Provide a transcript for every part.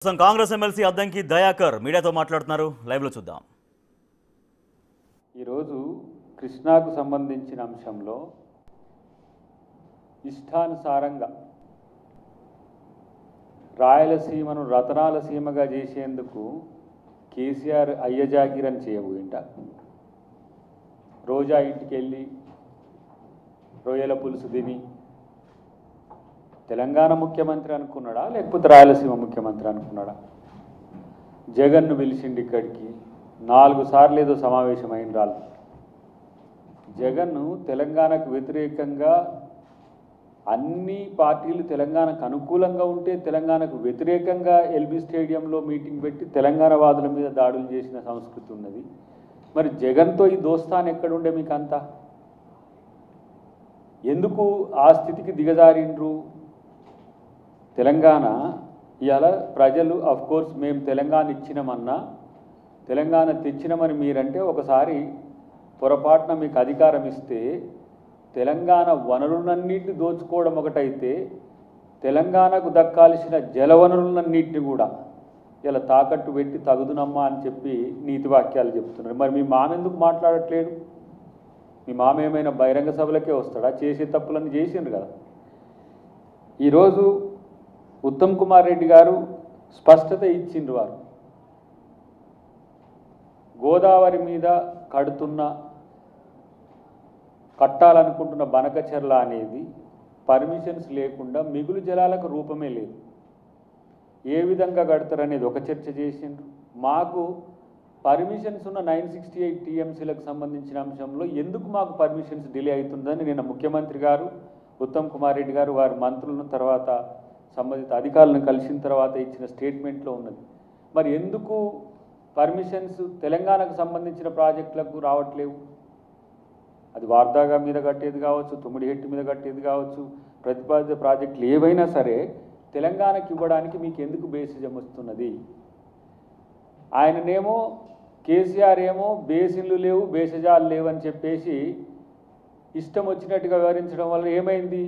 Congress MLC Addanki Dayakar మీడియాతో మాట్లాడుతున్నారు. Live లో చూద్దాం. ఈరోజు కృష్ణాకు సంబంధించిన అంశంలో ఇష్టానుసారంగా రాయలసీమను రతనాల సీమగా చేసేందుకు కేసీఆర్ అయ్యజాగిరని చేయబోయింట. రోజా ఇంటికి వెళ్ళి రొయ్యల పులుసు తిని తెలంగాణ ముఖ్యమంత్రి అనుకున్నాడా, లేకపోతే రాయలసీమ ముఖ్యమంత్రి అనుకున్నాడా? జగన్ను పిలిచిండి ఇక్కడికి 4 సార్లు ఏదో సమావేశం అయిన రాళ్ళు. జగన్ను తెలంగాణకు వ్యతిరేకంగా అన్ని పార్టీలు తెలంగాణకు అనుకూలంగా ఉంటే తెలంగాణకు వ్యతిరేకంగా ఎల్బీ స్టేడియంలో మీటింగ్ పెట్టి తెలంగాణ వాదుల మీద దాడులు చేసిన సంస్కృతి ఉన్నది. మరి జగన్తో ఈ దోస్తాన్ ఎక్కడుండే మీకు అంతా? ఎందుకు ఆ స్థితికి దిగజారిండ్రు? తెలంగాణ ఇవాళ ప్రజలు కోర్స్ మేము తెలంగాణ ఇచ్చినామన్నా, తెలంగాణ తెచ్చినామని మీరంటే ఒకసారి పొరపాటున మీకు అధికారం ఇస్తే తెలంగాణ వనరులన్నింటినీ దోచుకోవడం ఒకటైతే తెలంగాణకు దక్కాల్సిన జలవనరులన్నింటినీ కూడా ఇలా తాకట్టు పెట్టి తగుదునమ్మా అని చెప్పి నీతి వాక్యాలు చెప్తున్నారు. మరి మీ మామ ఎందుకు మాట్లాడట్లేడు? మీ మామ ఏమైనా బహిరంగ సభలకే వస్తాడా? చేసే తప్పులన్నీ చేసిండ్రు కదా. ఈరోజు ఉత్తమ్ కుమార్ రెడ్డి గారు స్పష్టత ఇచ్చిండ్రు. వారు గోదావరి మీద కట్టాలనుకుంటున్న బనకచెర్ల అనేది పర్మిషన్స్ లేకుండా మిగులు జలాలకు రూపమే లేదు. ఏ విధంగా కడతారనేది ఒక చర్చ చేసిండ్రు. మాకు పర్మిషన్స్ ఉన్న 968 టీఎంసీలకు సంబంధించిన అంశంలో ఎందుకు మాకు పర్మిషన్స్ డిలే అవుతుందని నిన్న ముఖ్యమంత్రి గారు ఉత్తమ్ కుమార్ రెడ్డి గారు వారి మంత్రులను తర్వాత సంబంధిత అధికారులను కలిసిన తర్వాత ఇచ్చిన స్టేట్మెంట్లో ఉన్నది. మరి ఎందుకు పర్మిషన్స్ తెలంగాణకు సంబంధించిన ప్రాజెక్టులకు రావట్లేవు? అది వార్దాగా మీద కట్టేది కావచ్చు, తుమ్మిడిహెట్టి మీద కట్టేది కావచ్చు, ప్రతిపాదిత ప్రాజెక్టులు ఏవైనా సరే తెలంగాణకు ఇవ్వడానికి మీకు ఎందుకు బేసిజం వస్తున్నది? ఆయననేమో కేసీఆర్ ఏమో బేసిన్లు లేవు, బేసజాలు లేవని చెప్పేసి ఇష్టం వచ్చినట్టుగా వివరించడం వల్ల ఏమైంది?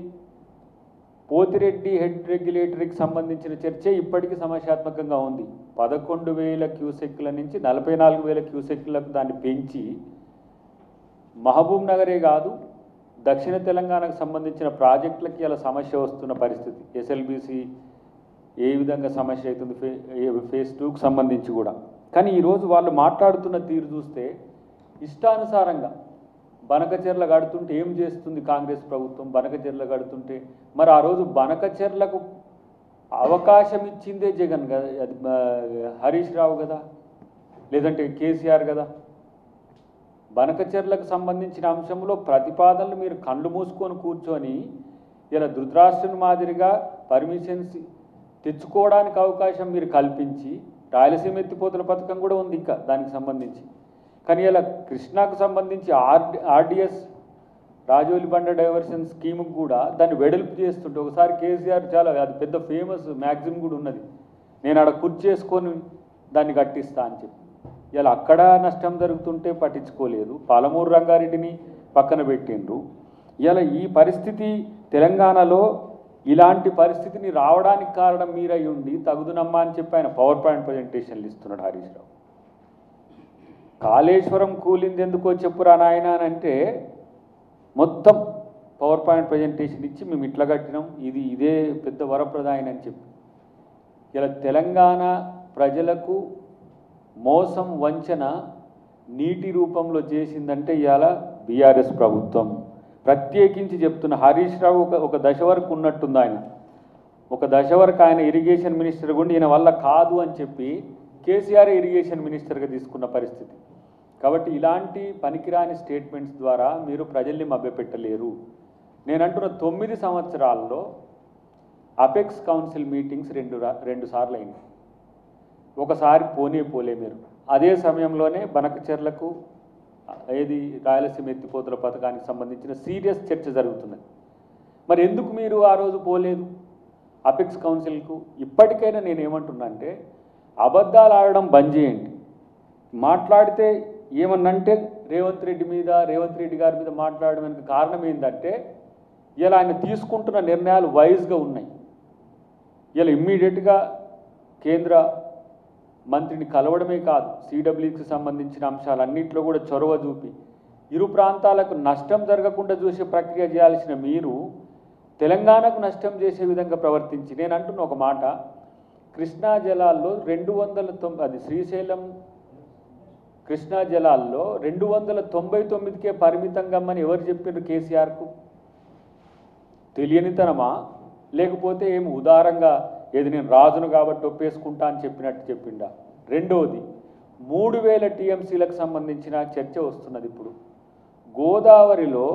పోతిరెడ్డి హెడ్ రెగ్యులేటరీకి సంబంధించిన చర్చ ఇప్పటికీ సమస్యాత్మకంగా ఉంది. 11,000 క్యూసెక్ల నుంచి 44,000 క్యూసెక్లకు దాన్ని పెంచి మహబూబ్ నగరే కాదు దక్షిణ తెలంగాణకు సంబంధించిన ప్రాజెక్టులకి ఇలా సమస్య వస్తున్న పరిస్థితి. ఎస్ఎల్బీసీ ఏ విధంగా సమస్య అవుతుంది ఫేజ్ 2కు సంబంధించి కూడా. కానీ ఈరోజు వాళ్ళు మాట్లాడుతున్న తీరు చూస్తే ఇష్టానుసారంగా బనకచెర్ల కడుతుంటే ఏం చేస్తుంది కాంగ్రెస్ ప్రభుత్వం? బనకచెర్ల కడుతుంటే మరి ఆ రోజు బనకచెర్లకు అవకాశం ఇచ్చిందే జగన్ కదా, అది హరీష్ రావు కదా, లేదంటే కేసీఆర్ కదా. బనకచెర్లకు సంబంధించిన అంశంలో ప్రతిపాదనలు మీరు కళ్ళు మూసుకొని కూర్చొని ఇలా ధృతరాష్ట్రుని మాదిరిగా పర్మిషన్స్ తెచ్చుకోవడానికి అవకాశం మీరు కల్పించి, రాయలసీమ ఎత్తిపోతల పథకం కూడా ఉంది ఇంకా దానికి సంబంధించి. కానీ ఇలా కృష్ణాకు సంబంధించి ఆర్డిఎస్ రాజోలి బండ డైవర్షన్ స్కీముకు కూడా దాన్ని వెడల్పు చేస్తుంటే ఒకసారి కేసీఆర్ చాలా అది పెద్ద ఫేమస్ మ్యాగ్జిమ్ కూడా ఉన్నది, నేను ఆడ కుర్చీ చేసుకొని దాన్ని కట్టిస్తా అని చెప్పి. ఇలా అక్కడ నష్టం జరుగుతుంటే పట్టించుకోలేదు. పాలమూరు రంగారెడ్డిని పక్కన పెట్టిండ్రు. ఇలా ఈ పరిస్థితి తెలంగాణలో ఇలాంటి పరిస్థితిని రావడానికి కారణం మీరై ఉండి తగుదునమ్మా అని చెప్పి ఆయన పవర్ పాయింట్ ప్రజెంటేషన్లు ఇస్తున్నాడు హరీష్ రావు. కాళేశ్వరం కూలింది ఎందుకో చెప్పురా నాయన అని అంటే మొత్తం పవర్ పాయింట్ ప్రజెంటేషన్ ఇచ్చి మేము ఇట్లా కట్టినాం, ఇదే పెద్ద వరప్రదాయని అని చెప్పి ఇలా తెలంగాణ ప్రజలకు మోసం వంచన నీటి రూపంలో చేసిందంటే ఇవాళ బీఆర్ఎస్ ప్రభుత్వం. ప్రత్యేకించి చెప్తున్న హరీష్ రావు ఒక దశ వరకు ఉన్నట్టుంది. ఆయన ఒక దశ వరకు ఆయన ఇరిగేషన్ మినిస్టర్ గుండి ఈయన వల్ల కాదు అని చెప్పి కేసీఆర్ ఇరిగేషన్ మినిస్టర్గా తీసుకున్న పరిస్థితి. కాబట్టి ఇలాంటి పనికిరాని స్టేట్మెంట్స్ ద్వారా మీరు ప్రజల్ని మభ్యపెట్టలేరు. నేను అంటున్న 9 సంవత్సరాల్లో అపెక్స్ కౌన్సిల్ మీటింగ్స్ రెండు సార్లు అయినాయి. ఒకసారి పోలే మీరు. అదే సమయంలోనే బనకచెర్లకు ఏది రాయలసీమ ఎత్తిపోతల పథకానికి సంబంధించిన సీరియస్ చర్చ జరుగుతున్నది. మరి ఎందుకు మీరు ఆ రోజు పోలేదు అపెక్స్ కౌన్సిల్కు? ఇప్పటికైనా నేను ఏమంటున్నా అంటే అబద్ధాలు ఆడడం బంద్ చేయండి. మాట్లాడితే ఏమన్నంటే రేవంత్ రెడ్డి గారి మీద మాట్లాడడానికి కారణం ఏంటంటే ఇలా ఆయన తీసుకుంటున్న నిర్ణయాలు వైజ్గా ఉన్నాయి. ఇలా ఇమ్మీడియట్గా కేంద్ర మంత్రిని కలవడమే కాదు, సిడబ్ల్యూకి సంబంధించిన అంశాలన్నింటిలో కూడా చొరవ చూపి ఇరు ప్రాంతాలకు నష్టం జరగకుండా చూసే ప్రక్రియ చేయాల్సిన మీరు తెలంగాణకు నష్టం చేసే విధంగా ప్రవర్తించి, నేను అంటున్న ఒక మాట, కృష్ణా జలాల్లో 290, అది శ్రీశైలం కృష్ణా జలాల్లో 299కే పరిమితంగా అని ఎవరు చెప్పారు కేసీఆర్కు? తెలియనితనమా, లేకపోతే ఏమి ఉదారంగా ఏది నేను రాజును కాబట్టి ఒప్పేసుకుంటా అని చెప్పినట్టు చెప్పిండా? రెండవది, 3000 టీఎంసీలకు సంబంధించిన చర్చ వస్తున్నది. ఇప్పుడు గోదావరిలో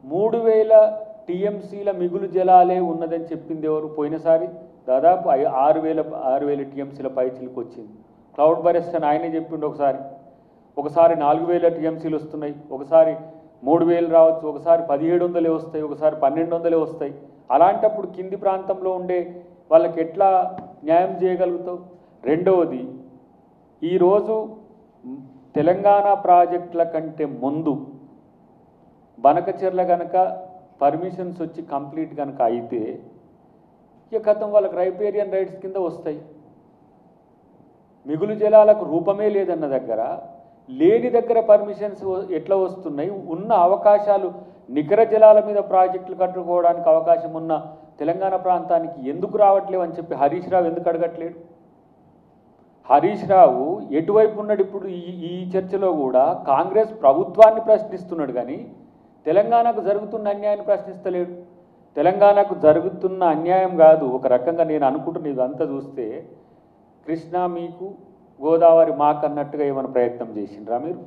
3000 టీఎంసీల మిగులు జలాలే ఉన్నదని చెప్పింది ఎవరు? పోయినసారి దాదాపు 6000 టీఎంసీల పైచిలకు వచ్చింది. క్లౌడ్ బరెస్ట్ అని ఆయనే చెప్పిండు. ఒకసారి 4000 టీఎంసీలు వస్తున్నాయి, ఒకసారి 3000 రావచ్చు, ఒకసారి 1700 వస్తాయి, ఒకసారి 1200 వస్తాయి. అలాంటప్పుడు కింది ప్రాంతంలో ఉండే వాళ్ళకి ఎట్లా న్యాయం చేయగలుగుతావు? రెండవది, ఈరోజు తెలంగాణ ప్రాజెక్టుల కంటే ముందు బనకచెర్ల కనుక పర్మిషన్స్ వచ్చి కంప్లీట్ కనుక అయితే ఇక కథం వాళ్ళకి రైపేరియన్ రైట్స్ కింద వస్తాయి. మిగులు జలాలకు రూపమే లేదన్న దగ్గర, లేని దగ్గర పర్మిషన్స్ ఎట్లా వస్తున్నాయి? ఉన్న అవకాశాలు, నికర జలాల మీద ప్రాజెక్టులు కట్టుకోవడానికి అవకాశం ఉన్న తెలంగాణ ప్రాంతానికి ఎందుకు రావట్లేవు అని చెప్పి హరీష్ రావు ఎందుకు అడగట్లేడు? హరీష్ రావు ఎటువైపు ఉన్నాడు ఇప్పుడు? ఈ చర్చలో కూడా కాంగ్రెస్ ప్రభుత్వాన్ని ప్రశ్నిస్తున్నాడు, కానీ తెలంగాణకు జరుగుతున్న అన్యాయాన్ని ప్రశ్నిస్తలేడు. తెలంగాణకు జరుగుతున్న అన్యాయం కాదు, ఒక రకంగా నేను అనుకుంటున్న ఇదంతా చూస్తే కృష్ణా మీకు, గోదావరి మాకు అన్నట్టుగా ఏమైనా ప్రయత్నం చేసిండ్రా మీరు?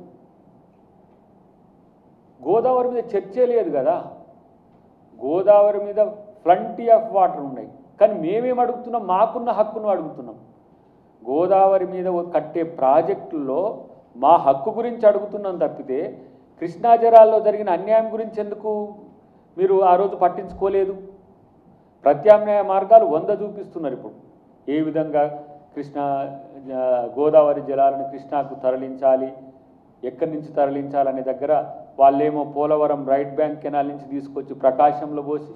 గోదావరి మీద చర్చే లేదు కదా. గోదావరి మీద ప్లంటీ ఆఫ్ వాటర్ ఉన్నాయి, కానీ మేమేం అడుగుతున్నాం? మాకున్న హక్కును అడుగుతున్నాం. గోదావరి మీద కట్టే ప్రాజెక్టుల్లో మా హక్కు గురించి అడుగుతున్నాం తప్పితే కృష్ణా జలాల్లో జరిగిన అన్యాయం గురించి ఎందుకు మీరు ఆ రోజు పట్టించుకోలేదు? ప్రత్యామ్నాయ మార్గాలు 100 చూపిస్తున్నారు. ఇప్పుడు ఏ విధంగా గోదావరి జలాలను కృష్ణాకు తరలించాలి, ఎక్కడి నుంచి తరలించాలనే దగ్గర వాళ్ళేమో పోలవరం రైట్ బ్యాంక్ కెనాల్ నుంచి తీసుకొచ్చి ప్రకాశంలో పోసి,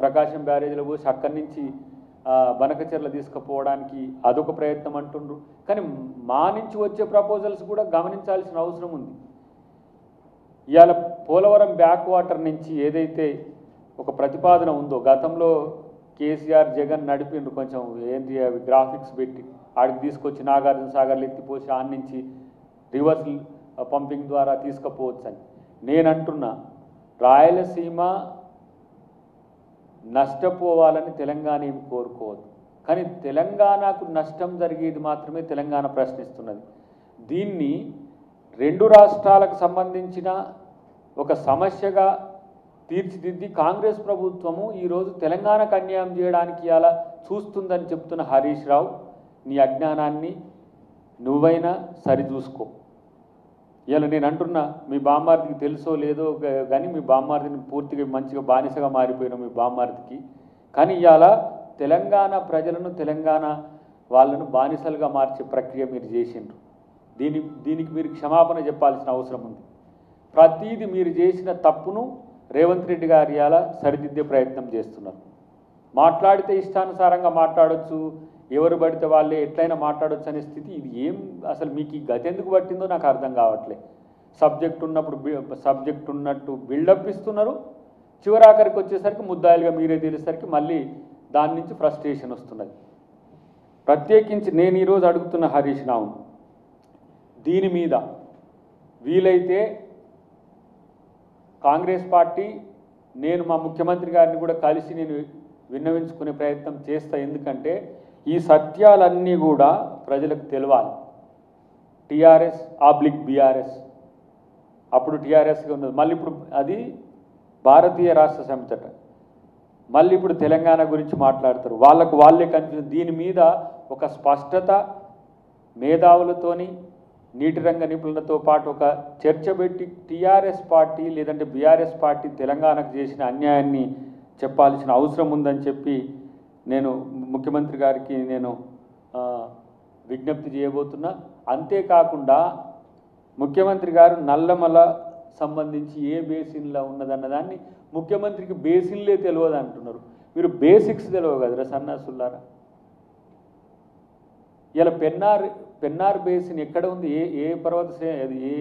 ప్రకాశం బ్యారేజ్లో పోసి అక్కడి నుంచి బనకచెర్ల తీసుకుపోవడానికి అదొక ప్రయత్నం అంటుండ్రు. కానీ మా నుంచి వచ్చే ప్రపోజల్స్ కూడా గమనించాల్సిన అవసరం ఉంది. ఇవాళ పోలవరం బ్యాక్ వాటర్ నుంచి ఏదైతే ఒక ప్రతిపాదన ఉందో, గతంలో కేసీఆర్ జగన్ నడిపిండ్రు, కొంచెం ఏంటి అవి గ్రాఫిక్స్ పెట్టి ఆడికి తీసుకొచ్చి నాగార్జున సాగర్లు ఎత్తిపోసి ఆడి నుంచి రివర్స్ పంపింగ్ ద్వారా తీసుకుపోవచ్చని. నేనంటున్నా, రాయలసీమ నష్టపోవాలని తెలంగాణ ఏమి కోరుకోవద్దు, కానీ తెలంగాణకు నష్టం జరిగేది మాత్రమే తెలంగాణ ప్రశ్నిస్తున్నది. దీన్ని 2 రాష్ట్రాలకు సంబంధించిన ఒక సమస్యగా తీర్చిదిద్ది కాంగ్రెస్ ప్రభుత్వము ఈరోజు తెలంగాణకు అన్యాయం చేయడానికి అలా చూస్తుందని చెప్తున్న హరీష్ రావు, నీ అజ్ఞానాన్ని నువ్వైనా సరిచూసుకో. ఇలా నేను అంటున్నా, మీ బామ్మార్దికి తెలుసో లేదో కానీ మీ బామ్మార్దిని పూర్తిగా మంచిగా బానిసగా మారిపోయిన మీ బామ్మార్దికి, కానీ ఇవాళ తెలంగాణ ప్రజలను, తెలంగాణ వాళ్ళను బానిసలుగా మార్చే ప్రక్రియ మీరు చేసిండ్రు. దీనికి మీరు క్షమాపణ చెప్పాల్సిన అవసరం ఉంది. ప్రతీది మీరు చేసిన తప్పును రేవంత్ రెడ్డి గారు ఇవాళ సరిదిద్దే ప్రయత్నం చేస్తున్నారు. మాట్లాడితే ఇష్టానుసారంగా మాట్లాడొచ్చు, ఎవరు పడితే వాళ్ళే ఎట్లయినా మాట్లాడొచ్చు అనే స్థితి. ఇది ఏం అసలు మీకు ఈ గతి ఎందుకు పట్టిందో నాకు అర్థం కావట్లేదు. సబ్జెక్ట్ ఉన్నట్టు బిల్డప్ ఇస్తున్నారు, చివరాఖరికి వచ్చేసరికి ముద్దాయిలుగా మీరే తెలిసేసరికి మళ్ళీ దాని నుంచి ఫ్రస్ట్రేషన్ వస్తున్నది. ప్రత్యేకించి నేను ఈరోజు అడుగుతున్న హరీష్ రావు, దీని మీద వీలైతే కాంగ్రెస్ పార్టీ, నేను మా ముఖ్యమంత్రి గారిని కూడా కలిసి నేను విన్నవించుకునే ప్రయత్నం చేస్తా. ఎందుకంటే ఈ సత్యాలన్నీ కూడా ప్రజలకు తెలవాలి. టీఆర్ఎస్/బీఆర్ఎస్, అప్పుడు టీఆర్ఎస్గా ఉన్నది, మళ్ళీ ఇప్పుడు అది భారతీయ రాష్ట్ర సమితి, మళ్ళీ ఇప్పుడు తెలంగాణ గురించి మాట్లాడతారు. వాళ్ళే కన్ఫ్యూజన్. దీని మీద ఒక స్పష్టత మేధావులతోని, నీటి రంగ నిపుణులతో పాటు ఒక చర్చ పెట్టి టీఆర్ఎస్ పార్టీ లేదంటే బీఆర్ఎస్ పార్టీ తెలంగాణకు చేసిన అన్యాయాన్ని చెప్పాల్సిన అవసరం ఉందని చెప్పి నేను ముఖ్యమంత్రి గారికి నేను విజ్ఞప్తి చేయబోతున్నా. అంతేకాకుండా ముఖ్యమంత్రి గారు నల్లమల సంబంధించి ఏ బేసిన్లో ఉన్నదన్నదాన్ని ముఖ్యమంత్రికి బేసిన్లే తెలియదు అంటున్నారు. మీరు బేసిక్స్ తెలియవు కదరా సన్నాసులారా. ఇలా పెన్నార్ బేసిన్ ఎక్కడ ఉంది, ఏ పర్వత శ్రేణి, అది ఏ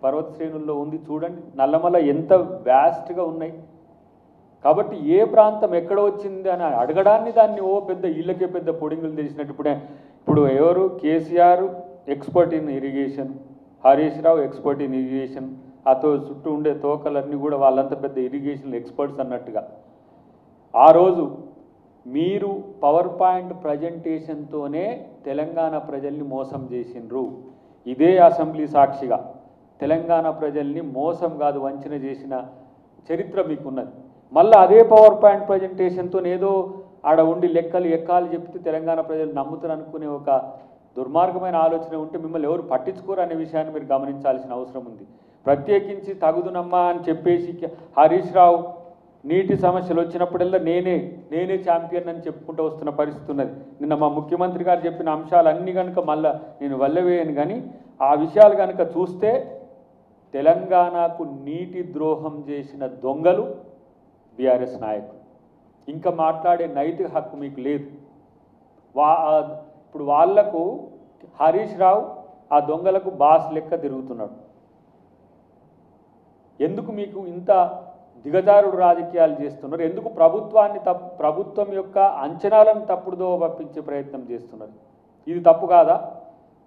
పర్వత శ్రేణుల్లో ఉంది చూడండి. నల్లమల ఎంత వ్యాస్ట్గా ఉన్నాయి. కాబట్టి ఏ ప్రాంతం ఎక్కడ వచ్చింది అని అడగడాన్ని దాన్ని ఓ పెద్ద ఇళ్ళకే పెద్ద పొడింగులు తెలిసినట్టు. ఇప్పుడు ఎవరు KCR expert in irrigation, Harish Rao expert in irrigation, అతో చుట్టూ ఉండే తోకలన్నీ కూడా వాళ్ళంతా పెద్ద ఇరిగేషన్ ఎక్స్పర్ట్స్ అన్నట్టుగా. ఆ రోజు మీరు పవర్ పాయింట్ ప్రజెంటేషన్తోనే తెలంగాణ ప్రజల్ని మోసం చేసిండ్రు. ఇదే అసెంబ్లీ సాక్షిగా తెలంగాణ ప్రజల్ని మోసం కాదు వంచన చేసిన చరిత్ర మీకున్నది. మళ్ళీ అదే పవర్ పాయింట్ ప్రజెంటేషన్తో ఏదో ఆడ ఉండి లెక్కలు ఎక్కాలు చెప్తే తెలంగాణ ప్రజలు నమ్ముతారు అనుకునే ఒక దుర్మార్గమైన ఆలోచన ఉంటే మిమ్మల్ని ఎవరు పట్టించుకోరు అనే విషయాన్ని మీరు గమనించాల్సిన అవసరం ఉంది. ప్రత్యేకించి తగుదునమ్మా అని చెప్పేసి హరీష్ రావు నీటి సమస్యలు వచ్చినప్పుడల్లా నేనే ఛాంపియన్ అని చెప్పుకుంటూ వస్తున్న పరిస్థితి ఉన్నది. నిన్న మా ముఖ్యమంత్రి గారు చెప్పిన అంశాలన్నీ కనుక మళ్ళా నేను వల్లవేయను, కానీ ఆ విషయాలు కనుక చూస్తే తెలంగాణకు నీటి ద్రోహం చేసిన దొంగలు బీఆర్ఎస్ నాయకులు. ఇంకా మాట్లాడే నైతిక హక్కు మీకు లేదు. ఇప్పుడు వాళ్లకు హరీష్ రావు ఆ దొంగలకు బాస్ లెక్క తిరుగుతున్నాడు. ఎందుకు మీకు ఇంత దిగజారుడు రాజకీయాలు చేస్తున్నారు? ఎందుకు ప్రభుత్వం యొక్క అంచనాలను తప్పుడుదో పంపించే ప్రయత్నం చేస్తున్నారు? ఇది తప్పు కాదా?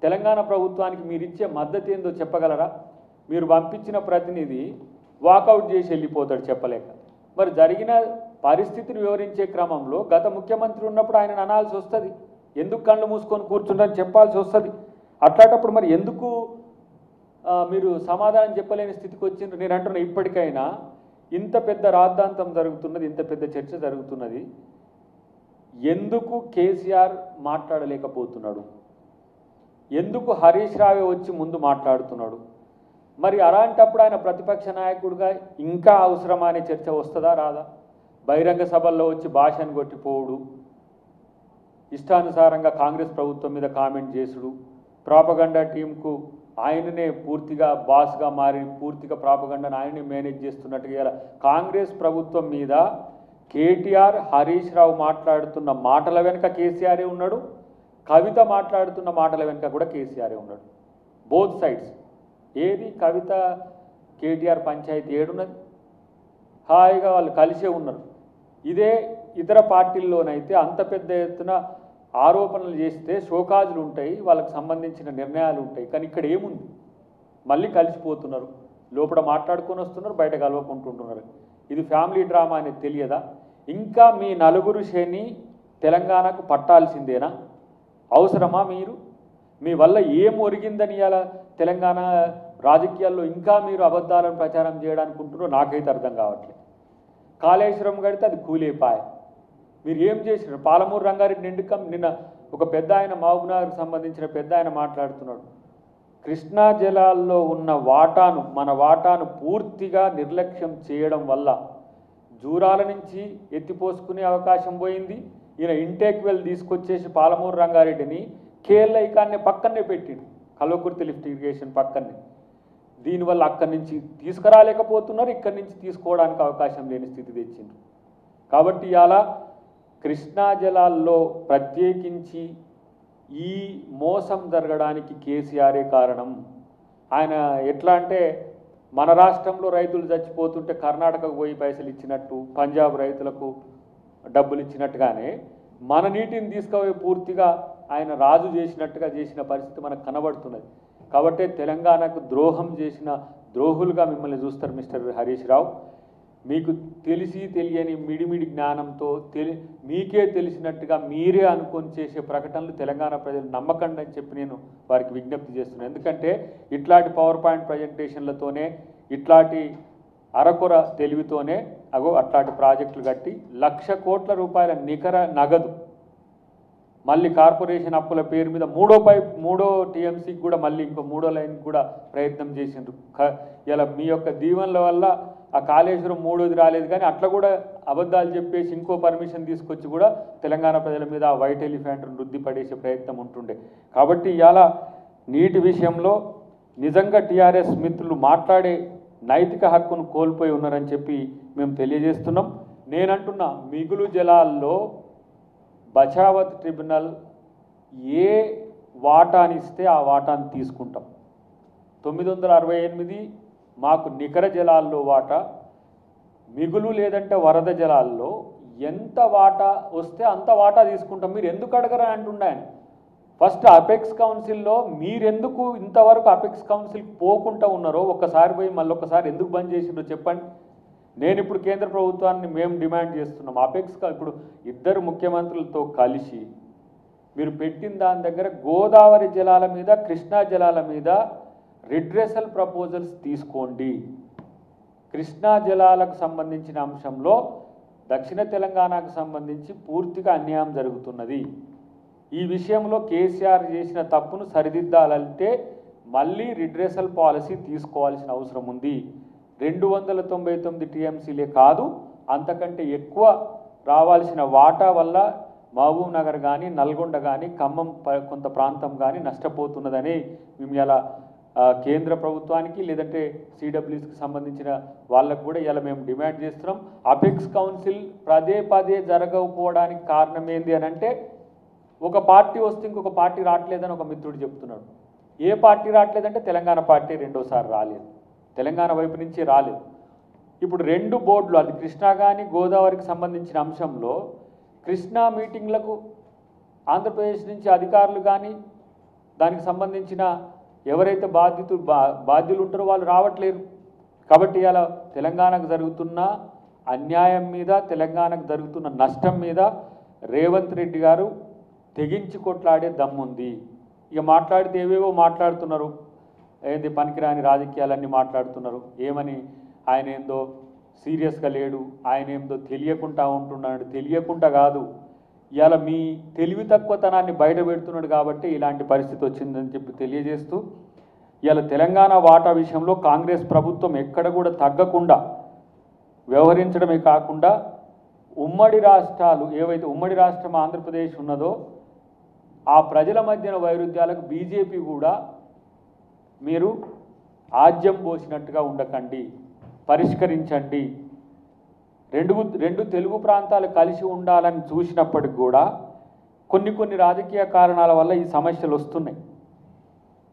తెలంగాణ ప్రభుత్వానికి మీరు ఇచ్చే మద్దతు ఏందో చెప్పగలరా? మీరు పంపించిన ప్రతినిధి వాకౌట్ చేసి వెళ్ళిపోతాడు చెప్పలేక. మరి జరిగిన పరిస్థితిని వివరించే క్రమంలో గత ముఖ్యమంత్రి ఉన్నప్పుడు ఆయన అనాల్సి వస్తుంది, ఎందుకు కళ్ళు మూసుకొని కూర్చుంటారని చెప్పాల్సి వస్తుంది. అట్లాంటప్పుడు మరి ఎందుకు మీరు సమాధానం చెప్పలేని స్థితికి వచ్చిండ్రు? నేను అంటున్నా, ఇప్పటికైనా ఇంత పెద్ద రాద్ధాంతం జరుగుతున్నది, ఇంత పెద్ద చర్చ జరుగుతున్నది, ఎందుకు కేసీఆర్ మాట్లాడలేకపోతున్నాడు? ఎందుకు హరీష్ రావే వచ్చి ముందు మాట్లాడుతున్నాడు? మరి అలాంటప్పుడు ఆయన ప్రతిపక్ష నాయకుడిగా ఇంకా అవసరమా అనే చర్చ వస్తుందా రాదా? బహిరంగ సభల్లో వచ్చి భాషను కొట్టిపోవుడు, ఇష్టానుసారంగా కాంగ్రెస్ ప్రభుత్వం మీద కామెంట్ చేసుడు, ప్రాపగండా టీంకు ఆయననే పూర్తిగా బాస్గా మారి పూర్తిగా ప్రాపగండాను ఆయననే మేనేజ్ చేస్తున్నట్టుగా కాంగ్రెస్ ప్రభుత్వం మీద కేటీఆర్ హరీష్ రావు మాట్లాడుతున్న మాటల వెనుక కేసీఆరే ఉన్నాడు, కవిత మాట్లాడుతున్న మాటల వెనుక కూడా కేసీఆరే ఉన్నాడు. Both sides. ఏది కవిత కేటీఆర్ పంచాయతీ ఏడున్నది? హాయిగా వాళ్ళు కలిసే ఉన్నారు. ఇదే ఇతర పార్టీల్లోనైతే అంత పెద్ద ఎత్తున ఆరోపణలు చేస్తే షోకాజులు ఉంటాయి, వాళ్ళకి సంబంధించిన నిర్ణయాలు ఉంటాయి. కానీ ఇక్కడ ఏముంది? మళ్ళీ కలిసిపోతున్నారు, లోపల మాట్లాడుకొని వస్తున్నారు, బయట కలవకుంటుంటున్నారు. ఇది ఫ్యామిలీ డ్రామా అనేది తెలియదా? ఇంకా మీ నలుగురు శని తెలంగాణకు పట్టాల్సిందేనా? అవసరమా? మీ వల్ల ఏం ఒరిగిందని ఇలా తెలంగాణ రాజకీయాల్లో ఇంకా మీరు అబద్ధాలను ప్రచారం చేయడానికి ఉంటున్నారో నాకైతే అర్థం కావట్లేదు. కాళేశ్వరం కడితే అది కూలేపాయ. మీరు ఏం చేసినారు? పాలమూరు రంగారెడ్డి నిన్న ఒక పెద్ద ఆయన మహబూబ్నగర్కి సంబంధించిన పెద్ద ఆయన మాట్లాడుతున్నాడు, కృష్ణా జలాల్లో ఉన్న మన వాటాను పూర్తిగా నిర్లక్ష్యం చేయడం వల్ల జూరాల నుంచి ఎత్తిపోసుకునే అవకాశం పోయింది. ఈయన ఇంటేక్ వెల్ తీసుకొచ్చేసి పాలమూరు రంగారెడ్డిని కేఎల్ఐకాన్ని పక్కనే పెట్టిండు, కల్వకుర్తి లిఫ్ట్ ఇరిగేషన్ పక్కనే. దీనివల్ల అక్కడి నుంచి తీసుకురాలేకపోతున్నారు, ఇక్కడి నుంచి తీసుకోవడానికి అవకాశం లేని స్థితి తెచ్చిండ్రు. కాబట్టి ఇవాళ కృష్ణా జలాల్లో ప్రత్యేకించి ఈ మోసం జరగడానికి కేసీఆరే కారణం. ఆయన ఎట్లా అంటే మన రాష్ట్రంలో రైతులు చచ్చిపోతుంటే కర్ణాటకకు పోయి పైసలు ఇచ్చినట్టు, పంజాబ్ రైతులకు డబ్బులు ఇచ్చినట్టుగానే మన నీటిని తీసుకుపోయి పూర్తిగా ఆయన రాజు చేసినట్టుగా చేసిన పరిస్థితి మనకు కనబడుతున్నది. కాబట్టి తెలంగాణకు ద్రోహం చేసిన ద్రోహులుగా మిమ్మల్ని చూస్తారు మిస్టర్ హరీష్ రావు. మీకు తెలిసి తెలియని మిడిమిడి జ్ఞానంతో మీకే తెలిసినట్టుగా మీరే అనుకొని చేసే ప్రకటనలు తెలంగాణ ప్రజలు నమ్మకండి అని చెప్పి నేను వారికి విజ్ఞప్తి చేస్తున్నాను. ఎందుకంటే ఇట్లాంటి పవర్ పాయింట్ ప్రజెంటేషన్లతోనే, ఇట్లాంటి అరకొర తెలివితోనే అట్లాంటి ప్రాజెక్టులు కట్టి 1,00,000 కోట్ల రూపాయల నికర నగదు మళ్ళీ కార్పొరేషన్ అప్పుల పేరు మీద మూడో టీఎంసీకి కూడా మళ్ళీ ఇంకో 3వ లైన్కి కూడా ప్రయత్నం చేసిండ్రు. ఇలా మీ యొక్క దీవెనల వల్ల ఆ కాళేశ్వరం 3వది రాలేదు, కానీ అట్లా కూడా అబద్ధాలు చెప్పేసి ఇంకో పర్మిషన్ తీసుకొచ్చి కూడా తెలంగాణ ప్రజల మీద ఆ వైట్ ఎలిఫెంట్ను వృద్ధి పడేసే ప్రయత్నం ఉంటుండే. కాబట్టి ఇవాళ నీటి విషయంలో నిజంగా టీఆర్ఎస్ మిత్రులు మాట్లాడే నైతిక హక్కును కోల్పోయి ఉన్నారని చెప్పి మేము తెలియజేస్తున్నాం. నేనంటున్నా, మిగులు జలాల్లో బచావత్ ట్రిబ్యునల్ ఏ వాటాని ఇస్తే ఆ వాటాను తీసుకుంటాం. 968 మాకు నికర జలాల్లో వాటా, మిగులు లేదంటే వరద జలాల్లో ఎంత వాటా వస్తే అంత వాటా తీసుకుంటాం. మీరు ఎందుకు అడగరని అంటున్నాను. ఫస్ట్ అపెక్స్ కౌన్సిల్లో మీరెందుకు ఇంతవరకు అపెక్స్ కౌన్సిల్కి పోకుండా ఉన్నారో ఒక్కసారి పోయి మళ్ళొకసారి ఎందుకు బంద్ చేసిండ్రో చెప్పండి. నేను ఇప్పుడు కేంద్ర ప్రభుత్వాన్ని మేము డిమాండ్ చేస్తున్నాం. ఇప్పుడు ఇద్దరు ముఖ్యమంత్రులతో కలిసి మీరు పెట్టిన దాని దగ్గర గోదావరి జలాల మీద, కృష్ణా జలాల మీద రిడ్రెసల్ ప్రపోజల్స్ తీసుకోండి. కృష్ణా జలాలకు సంబంధించిన అంశంలో దక్షిణ తెలంగాణకు సంబంధించి పూర్తిగా అన్యాయం జరుగుతున్నది. ఈ విషయంలో కేసీఆర్ చేసిన తప్పును సరిదిద్దాలంటే మళ్ళీ రిడ్రెసల్ పాలసీ తీసుకోవాల్సిన అవసరం ఉంది. 299 టీఎంసీలే కాదు, అంతకంటే ఎక్కువ రావాల్సిన వాటా వల్ల మహబూబ్ నగర్ కానీ, నల్గొండ కానీ, ఖమ్మం కొంత ప్రాంతం కానీ నష్టపోతున్నదని మేము ఇలా కేంద్ర ప్రభుత్వానికి లేదంటే సిడబ్ల్యూస్కి సంబంధించిన వాళ్ళకు కూడా ఇలా మేము డిమాండ్ చేస్తున్నాం. అపెక్స్ కౌన్సిల్ పదే జరగకపోవడానికి కారణం ఏంది అని అంటే, ఒక పార్టీ వస్తే ఇంకొక పార్టీ రావట్లేదని ఒక మిత్రుడు చెప్తున్నాడు. ఏ పార్టీ రావట్లేదంటే తెలంగాణ పార్టీ రెండోసారి రాలేదు, తెలంగాణ వైపు నుంచి రాలేదు. ఇప్పుడు 2 బోర్డులు, అది కృష్ణా కానీ గోదావరికి సంబంధించిన అంశంలో కృష్ణా మీటింగ్లకు ఆంధ్రప్రదేశ్ నుంచి అధికారులు కానీ దానికి సంబంధించిన ఎవరైతే బాధ్యులు ఉంటారో వాళ్ళు రావట్లేరు. కాబట్టి ఇలా తెలంగాణకు జరుగుతున్న అన్యాయం మీద, తెలంగాణకు జరుగుతున్న నష్టం మీద రేవంత్ రెడ్డి గారు తెగించి కొట్లాడే దమ్ముంది. ఇక మాట్లాడితే ఏవేవో మాట్లాడుతున్నారు, ఏంది పనికిరాని రాజకీయాలన్నీ మాట్లాడుతున్నారు. ఏమని ఆయన ఏందో సీరియస్గా లేడు, ఆయన ఏందో తెలియకుండా ఉంటున్నాడు. తెలియకుండా కాదు, ఇవాళ మీ తెలివి తక్కువతనాన్ని బయట పెడుతున్నాడు కాబట్టి ఇలాంటి పరిస్థితి వచ్చిందని చెప్పి తెలియజేస్తూ, ఇవాళ తెలంగాణ వాటా విషయంలో కాంగ్రెస్ ప్రభుత్వం ఎక్కడ కూడా తగ్గకుండా వ్యవహరించడమే కాకుండా ఉమ్మడి రాష్ట్రాలు ఏవైతే ఉమ్మడి రాష్ట్రం ఆంధ్రప్రదేశ్ ఉన్నదో ఆ ప్రజల మధ్యన వైరుధ్యాలకు బీజేపీ కూడా మీరు ఆజ్యం పోసినట్టుగా ఉండకండి, పరిష్కరించండి. రెండు తెలుగు ప్రాంతాలు కలిసి ఉండాలని చూసినప్పటికి కూడా కొన్ని రాజకీయ కారణాల వల్ల ఈ సమస్యలు వస్తున్నాయి.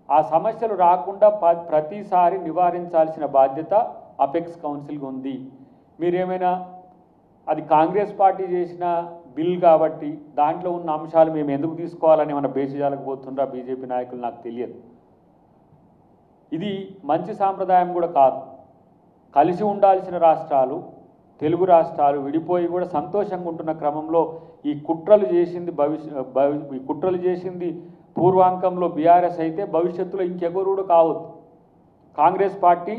ఆ సమస్యలు రాకుండా ప్రతిసారి నివారించాల్సిన బాధ్యత అపెక్స్ కౌన్సిల్కి ఉంది. మీరేమైనా అది కాంగ్రెస్ పార్టీ చేసిన బిల్ కాబట్టి దాంట్లో ఉన్న అంశాలు మేము ఎందుకు తీసుకోవాలని ఏమైనా బేసిజాలకు పోతుండ్రా బీజేపీ నాయకులు నాకు తెలియదు. ఇది మంచి సాంప్రదాయం కూడా కాదు. కలిసి ఉండాల్సిన రాష్ట్రాలు, తెలుగు రాష్ట్రాలు విడిపోయి కూడా సంతోషంగా ఉంటున్న క్రమంలో ఈ కుట్రలు చేసింది పూర్వాంకంలో బీఆర్ఎస్ అయితే భవిష్యత్తులో ఇంకెవరు కూడా కావద్దు. కాంగ్రెస్ పార్టీ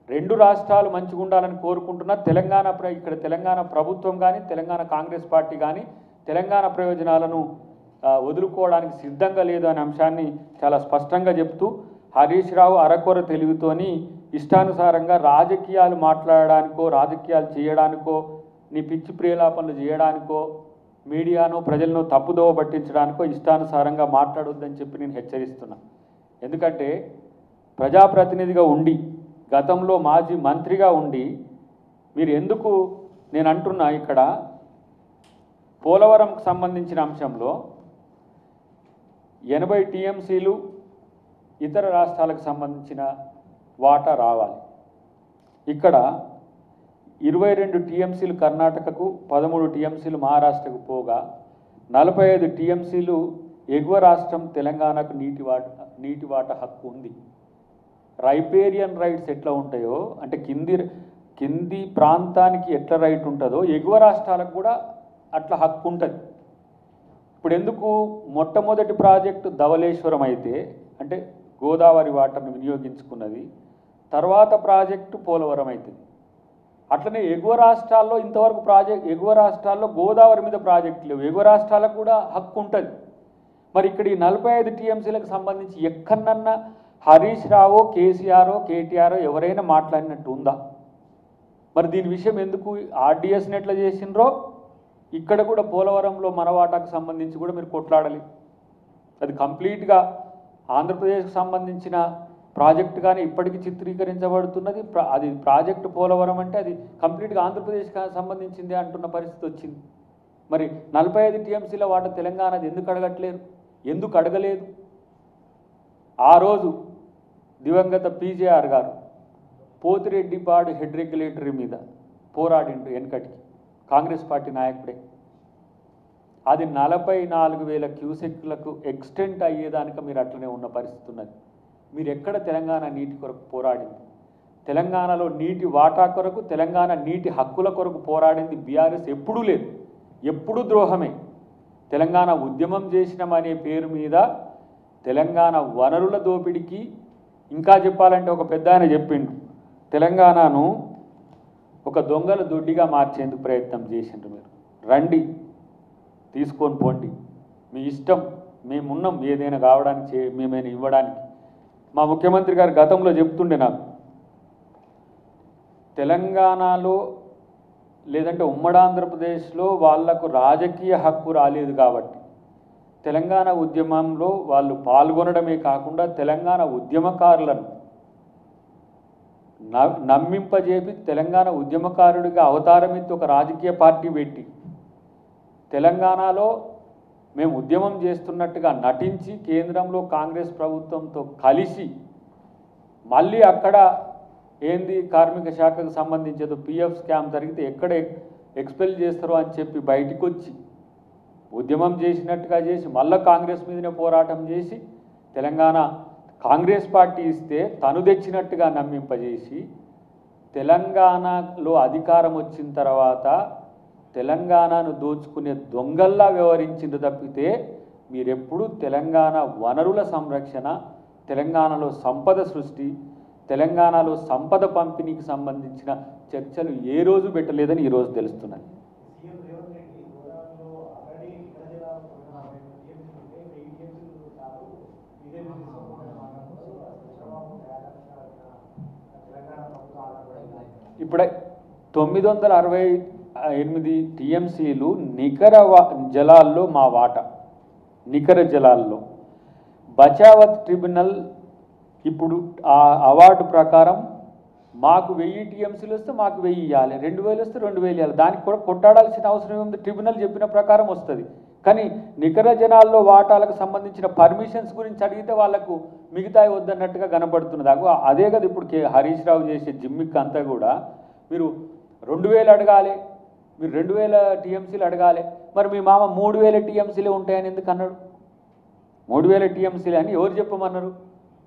2 రాష్ట్రాలు మంచిగా ఉండాలని కోరుకుంటున్న ఇక్కడ తెలంగాణ ప్రభుత్వం కానీ, తెలంగాణ కాంగ్రెస్ పార్టీ కానీ తెలంగాణ ప్రయోజనాలను వదులుకోవడానికి సిద్ధంగా లేదు అనే అంశాన్ని చాలా స్పష్టంగా చెప్తూ, హరీష్ రావు అరకొర తెలివితోని ఇష్టానుసారంగా రాజకీయాలు మాట్లాడడానికో, రాజకీయాలు చేయడానికో, నీ పిచ్చి ప్రియలాపనలు చేయడానికో, మీడియాను ప్రజలను తప్పుదోవ పట్టించడానికో ఇష్టానుసారంగా మాట్లాడొద్దని చెప్పి నేను హెచ్చరిస్తున్నా. ఎందుకంటే ప్రజాప్రతినిధిగా ఉండి, గతంలో మాజీ మంత్రిగా ఉండి మీరు ఎందుకు, నేను అంటున్నా ఇక్కడ పోలవరంకు సంబంధించిన అంశంలో 80 టీఎంసీలు ఇతర రాష్ట్రాలకు సంబంధించిన వాటా రావాలి. ఇక్కడ 22 టీఎంసీలు కర్ణాటకకు, 13 టీఎంసీలు మహారాష్ట్రకు పోగా 45 టీఎంసీలు ఎగువ రాష్ట్రం తెలంగాణకు నీటి వాటా హక్కు ఉంది. రైపేరియన్ రైట్స్ ఎట్లా ఉంటాయో అంటే కింది ప్రాంతానికి ఎట్లా రైట్ ఉంటుందో ఎగువ రాష్ట్రాలకు కూడా అట్లా హక్కు ఉంటుంది. ఇప్పుడు ఎందుకు మొట్టమొదటి ప్రాజెక్టు ధవళేశ్వరం అయితే అంటే గోదావరి వాటర్ను వినియోగించుకున్నది, తర్వాత ప్రాజెక్టు పోలవరం అవుతుంది. అట్లనే ఎగువ రాష్ట్రాల్లో ఇంతవరకు ఎగువ రాష్ట్రాల్లో గోదావరి మీద ప్రాజెక్టులు లేవు, ఎగువ రాష్ట్రాలకు కూడా హక్కు ఉంటుంది. మరి ఇక్కడ ఈ 45 టీఎంసీలకు సంబంధించి ఎక్కడన్నా హరీష్ రావు, కేసీఆర్, కేటీఆర్ ఎవరైనా మాట్లాడినట్టు ఉందా? మరి దీని విషయం ఎందుకు ఆర్డీఎస్ని ఎట్లా చేసిండ్రో ఇక్కడ కూడా పోలవరంలో మన వాటాకు సంబంధించి కూడా మీరు కొట్లాడాలి. అది కంప్లీట్గా ఆంధ్రప్రదేశ్కి సంబంధించిన ప్రాజెక్టుగానే ఇప్పటికీ చిత్రీకరించబడుతున్నది. అది ప్రాజెక్టు పోలవరం అంటే అది కంప్లీట్గా ఆంధ్రప్రదేశ్కి సంబంధించింది అంటున్న పరిస్థితి వచ్చింది. మరి 45 టీఎంసీల వాటా తెలంగాణది ఎందుకు అడగట్లేరు? ఎందుకు అడగలేదు? ఆ రోజు దివంగత పీజేఆర్ గారు పోతిరెడ్డిపాడు హెడ్ రెగ్యులేటరీ మీద పోరాడిండు వెనకటికి, కాంగ్రెస్ పార్టీ నాయకుడే. అది 44,000 క్యూసెక్లకు ఎక్స్టెంట్ అయ్యేదానికి మీరు అట్లనే ఉన్న పరిస్థితి ఉన్నది. మీరు ఎక్కడ తెలంగాణ నీటి కొరకు పోరాడింది? తెలంగాణలో నీటి వాటా కొరకు, తెలంగాణ నీటి హక్కుల కొరకు పోరాడింది బీఆర్ఎస్ ఎప్పుడూ లేదు, ఎప్పుడూ ద్రోహమే. తెలంగాణ ఉద్యమం చేసినామనే పేరు మీద తెలంగాణ వనరుల దోపిడికి, ఇంకా చెప్పాలంటే ఒక పెద్ద ఆయన చెప్పిండు, తెలంగాణను ఒక దొంగల దొడ్డిగా మార్చేందుకు ప్రయత్నం చేసిండ్రు. మీరు రండి, తీసుకొని పోండి, మీ ఇష్టం, మేమున్నాం ఏదైనా కావడానికి, మేమైనా ఇవ్వడానికి. మా ముఖ్యమంత్రి గారు గతంలో చెప్తుండే నాకు, తెలంగాణలో లేదంటే ఉమ్మడి ఆంధ్రప్రదేశ్లో వాళ్లకు రాజకీయ హక్కు రాలేదు కాబట్టి తెలంగాణ ఉద్యమంలో వాళ్ళు పాల్గొనడమే కాకుండా తెలంగాణ ఉద్యమకారులను నమ్మింపజేపి తెలంగాణ ఉద్యమకారుడిగా అవతారం ఎత్తి ఒక రాజకీయ పార్టీ పెట్టి తెలంగాణలో మేము ఉద్యమం చేస్తున్నట్టుగా నటించి కేంద్రంలో కాంగ్రెస్ ప్రభుత్వంతో కలిసి మళ్ళీ అక్కడ ఏంది కార్మిక శాఖకు సంబంధించేదో పిఎఫ్ స్కామ్ జరిగితే ఎక్కడ ఎక్స్పెల్ చేస్తారో అని చెప్పి బయటికి వచ్చి ఉద్యమం చేసినట్టుగా చేసి మళ్ళీ కాంగ్రెస్ మీదనే పోరాటం చేసి తెలంగాణ కాంగ్రెస్ పార్టీ ఇస్తే తను తెచ్చినట్టుగా నమ్మింపజేసి తెలంగాణలో అధికారం వచ్చిన తర్వాత తెలంగాణను దోచుకునే దొంగల్లా వ్యవహరించింది తప్పితే మీరెప్పుడు తెలంగాణ వనరుల సంరక్షణ, తెలంగాణలో సంపద సృష్టి, తెలంగాణలో సంపద పంపిణీకి సంబంధించిన చర్చలు ఏ రోజు పెట్టలేదని ఈరోజు తెలుస్తున్నది. ఇప్పుడే 968 టీఎంసీలు నికర జలాల్లో మా వాటా, నికర జలాల్లో. బచావత్ ట్రిబ్యునల్ ఇప్పుడు ఆ అవార్డు ప్రకారం మాకు 1000 టీఎంసీలు వస్తే మాకు 1000 ఇవ్వాలి, 2000 వస్తే 2000 ఇవ్వాలి. దానికి కూడా కొట్టాడాల్సిన అవసరం ఉంది, ట్రిబ్యునల్ చెప్పిన ప్రకారం వస్తుంది. కానీ నికర జనాల్లో వాటాలకు సంబంధించిన పర్మిషన్స్ గురించి అడిగితే వాళ్ళకు మిగతాయి వద్దన్నట్టుగా కనబడుతున్నది. అదే కదా ఇప్పుడు హరీష్ రావు చేసే జిమ్మిక్ అంతా కూడా, మీరు 2000 అడగాలి, మీరు 2000 టీఎంసీలు అడగాలి. మరి మీ మామ 3000 టీఎంసీలే ఉంటాయని ఎందుకు అన్నాడు? 3000 టీఎంసీలు అని ఎవరు చెప్పమన్నారు?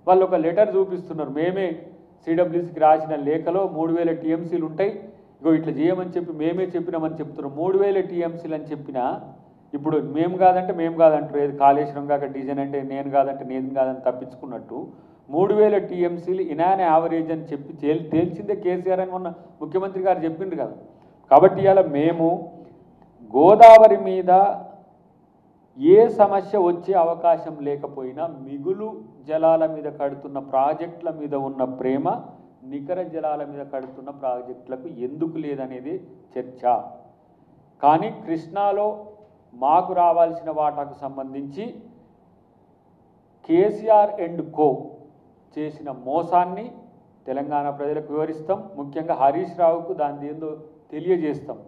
వాళ్ళు ఒక లెటర్ చూపిస్తున్నారు, మేమే సిడబ్ల్యూసీకి రాసిన లేఖలో 3000 టీఎంసీలు ఉంటాయి, ఇగో ఇట్లా చేయమని చెప్పి మేమే చెప్పినామని చెప్తున్నారు. 3000 టీఎంసీలు అని చెప్పినా ఇప్పుడు మేము కాదంటే మేము కాదంటారు, ఏది కాళేశ్వరం కాక డిజైన్ అంటే నేను కాదంటే నేను కాదని తప్పించుకున్నట్టు 3000 టీఎంసీలు ఇనాన్ యావరేజ్ అని చెప్పి తేల్చిందే కేసీఆర్ అని మొన్న ముఖ్యమంత్రి గారు చెప్పిండ్రు కదా. కాబట్టి ఇవాళ మేము గోదావరి మీద ఏ సమస్య వచ్చే అవకాశం లేకపోయినా మిగులు జలాల మీద కడుతున్న ప్రాజెక్టుల మీద ఉన్న ప్రేమ నికర జలాల మీద కడుతున్న ప్రాజెక్టులకు ఎందుకు లేదనేది చర్చ. కానీ కృష్ణాలో మాకు రావాల్సిన వాటాకు సంబంధించి కేసీఆర్ అండ్ కో చేసిన మోసాన్ని తెలంగాణ ప్రజలకు వివరిస్తాం, ముఖ్యంగా హరీష్ రావుకు దాని ఏందో తెలియజేస్తాం.